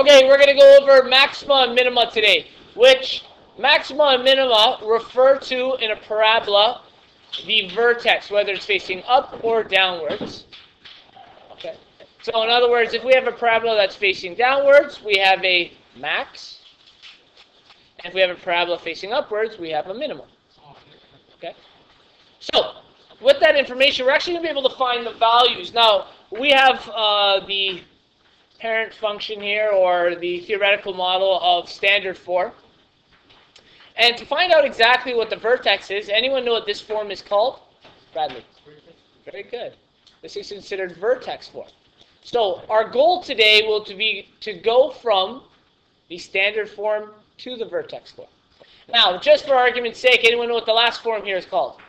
Okay, we're going to go over maxima and minima today, which maxima and minima refer to, in a parabola, the vertex, whether it's facing up or downwards. Okay. So in other words, if we have a parabola that's facing downwards, we have a max. And if we have a parabola facing upwards, we have a minimum. Okay. So with that information, we're actually going to be able to find the values. Now, we have the parent function here, or the theoretical model of standard form. And to find out exactly what the vertex is, anyone know what this form is called? Bradley. Very good. This is considered vertex form. So our goal today will be to go from the standard form to the vertex form. Now, just for argument's sake, anyone know what the last form here is called?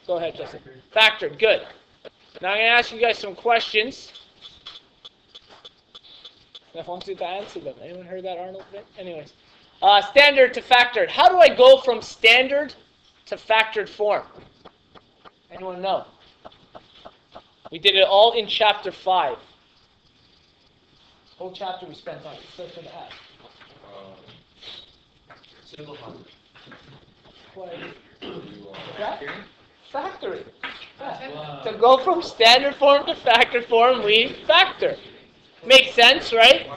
Go ahead, Justin. Factored. Good. Now I'm going to ask you guys some questions. I want you to answer them. Anyone heard that, Arnold? Anyways. Standard to factored. How do I go from standard to factored form? Anyone know? We did it all in chapter 5. Whole chapter we spent on it. Except for the add. Simplify. Factoring. Yeah. To go from standard form to factored form, we factor. Makes sense, right?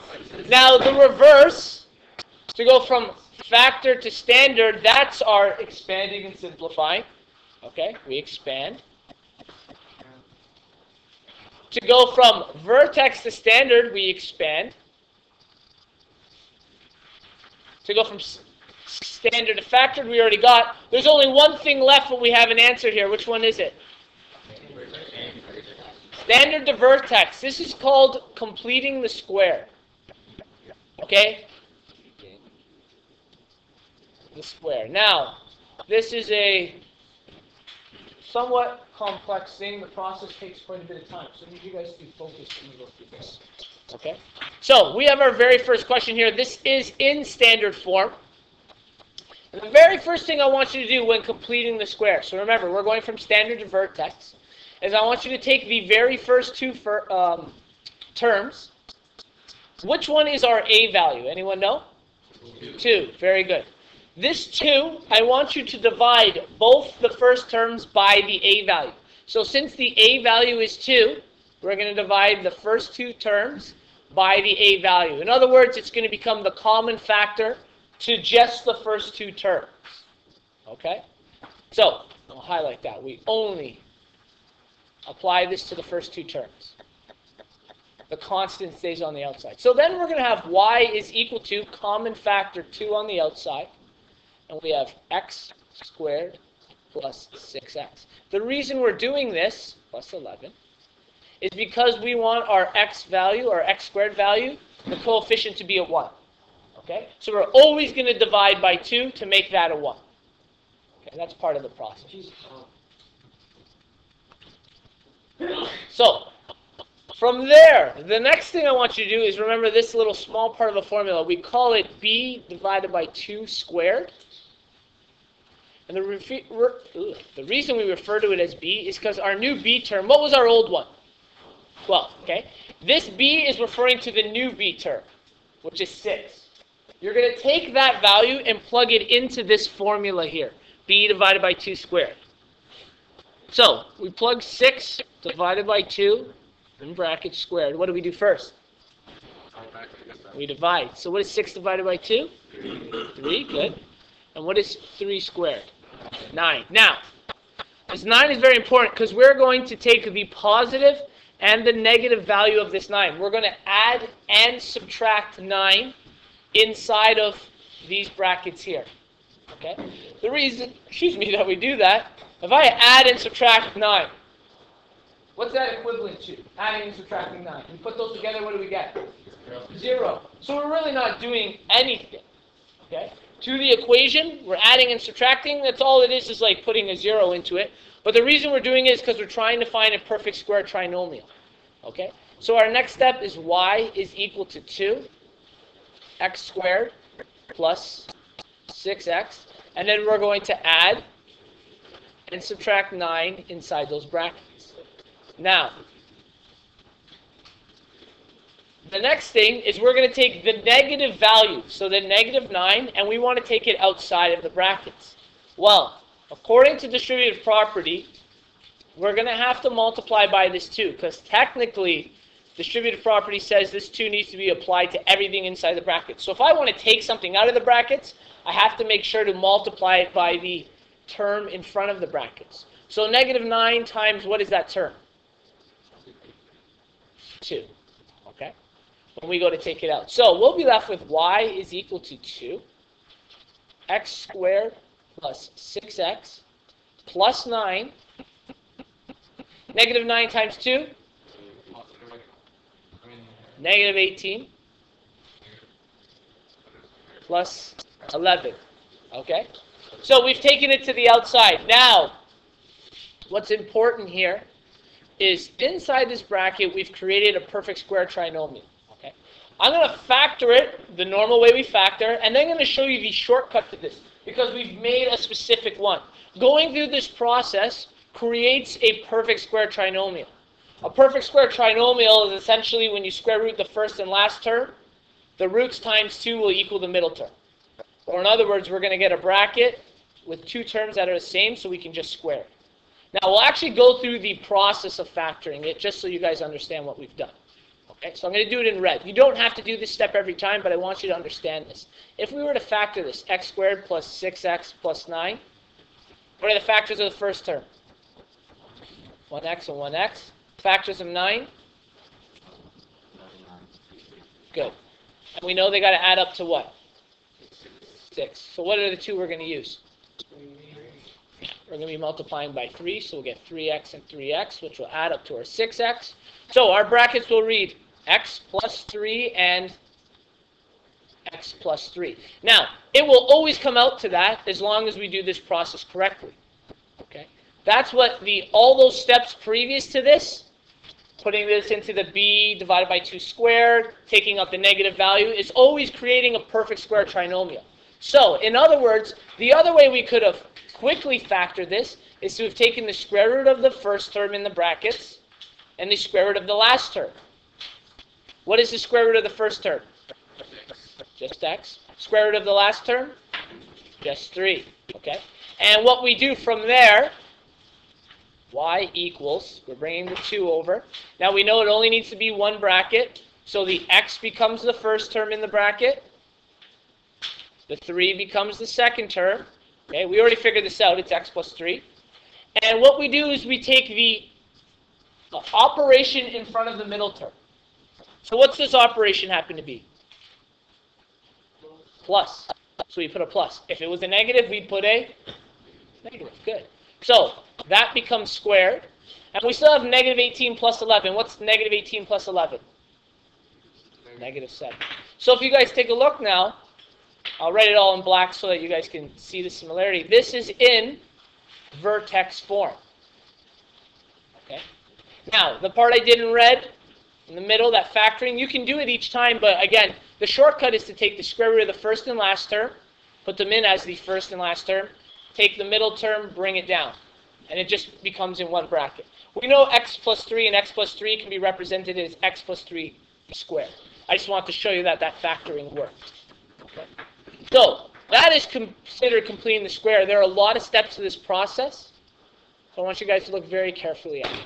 Now the reverse, to go from factor to standard, that's our expanding and simplifying. Okay, we expand. To go from vertex to standard, we expand. To go from standard to factored, we already got. There's only one thing left, but we have an answer here. Which one is it? Standard to vertex. This is called completing the square. Okay? The square. Now, this is a somewhat complex thing. The process takes quite a bit of time. So I need you guys to be focused when we go through this. Okay? So, we have our very first question here. This is in standard form. And the very first thing I want you to do when completing the square, so remember, we're going from standard to vertex, is I want you to take the very first two terms. Which one is our A value? Anyone know? 2. Very good. This 2, I want you to divide both the first terms by the A value. So since the A value is 2, we're going to divide the first two terms by the A value. In other words, it's going to become the common factor to just the first two terms. Okay? So, I'll highlight that. We only apply this to the first two terms. The constant stays on the outside. So then we're going to have y is equal to common factor 2 on the outside. And we have x squared plus 6x. The reason we're doing this, plus 11, is because we want our x value, our x squared value, the coefficient to be a 1. Okay? So we're always going to divide by 2 to make that a 1. Okay, that's part of the process. So, from there, the next thing I want you to do is remember this little small part of the formula. We call it b divided by 2 squared. And the reason we refer to it as b is because our new b term, what was our old one? 12, okay? This b is referring to the new b term, which is 6. You're going to take that value and plug it into this formula here, b divided by 2 squared. So, we plug 6 divided by 2 in brackets squared. What do we do first? We divide. So what is 6 divided by 2? 3, good. And what is 3 squared? 9. Now, this 9 is very important because we're going to take the positive and the negative value of this 9. We're going to add and subtract 9 inside of these brackets here. Okay? The reason, that we do that, if I add and subtract 9, what's that equivalent to? Adding and subtracting 9. We put those together, what do we get? 0. So we're really not doing anything. Okay? To the equation, we're adding and subtracting. That's all it is like putting a 0 into it. But the reason we're doing it is because we're trying to find a perfect square trinomial. Okay? So our next step is y is equal to 2 x squared plus 6x. And then we're going to add and subtract 9 inside those brackets. Now, the next thing is we're going to take the negative value, so the negative 9, and we want to take it outside of the brackets. Well, according to distributive property, we're going to have to multiply by this 2, because technically, distributive property says this 2 needs to be applied to everything inside the brackets. So if I want to take something out of the brackets, I have to make sure to multiply it by the term in front of the brackets. So negative 9 times, what is that term? 2. Okay? When we go to take it out. So we'll be left with y is equal to 2. X squared plus 6x plus 9. Negative 9 times 2? Negative 18 plus 11. Okay? So we've taken it to the outside. Now, what's important here is inside this bracket, we've created a perfect square trinomial. Okay? I'm going to factor it the normal way we factor, and then I'm going to show you the shortcut to this, because we've made a specific one. Going through this process creates a perfect square trinomial. A perfect square trinomial is essentially when you square root the first and last term, the roots times 2 will equal the middle term. Or in other words, we're going to get a bracket with 2 terms that are the same, so we can just square it. Now, we'll actually go through the process of factoring it, just so you guys understand what we've done. Okay, so I'm going to do it in red. You don't have to do this step every time, but I want you to understand this. If we were to factor this, x squared plus 6x plus 9, what are the factors of the first term? 1x and 1x. Factors of 9? Good. And we know they got to add up to what? 6. So what are the 2 we're going to use? We're going to be multiplying by 3, so we'll get 3x and 3x, which will add up to our 6x. So our brackets will read x plus 3 and x plus 3. Now, it will always come out to that as long as we do this process correctly. Okay? That's what all those steps previous to this, putting this into the b divided by 2 squared, taking out the negative value, is always creating a perfect square trinomial. So, in other words, the other way we could have quickly factored this is to have taken the square root of the first term in the brackets and the square root of the last term. What is the square root of the first term? Just x. Square root of the last term? Just 3. Okay? And what we do from there, y equals, we're bringing the 2 over. Now we know it only needs to be one bracket, so the x becomes the first term in the bracket. The 3 becomes the second term. Okay, we already figured this out. It's x plus 3. And what we do is we take the operation in front of the middle term. So what's this operation happen to be? Plus. So we put a plus. If it was a negative, we'd put a negative. Good. So that becomes squared. And we still have negative 18 plus 11. What's negative 18 plus 11? Negative 7. So if you guys take a look now, I'll write it all in black so that you guys can see the similarity. This is in vertex form. Okay. Now, the part I did in red, in the middle, that factoring, you can do it each time, but again, the shortcut is to take the square root of the first and last term, put them in as the first and last term, take the middle term, bring it down, and it just becomes in one bracket. We know x plus 3 and x plus 3 can be represented as x plus 3 squared. I just want to show you that that factoring worked. Okay. So, that is considered completing the square. There are a lot of steps to this process, so I want you guys to look very carefully at it.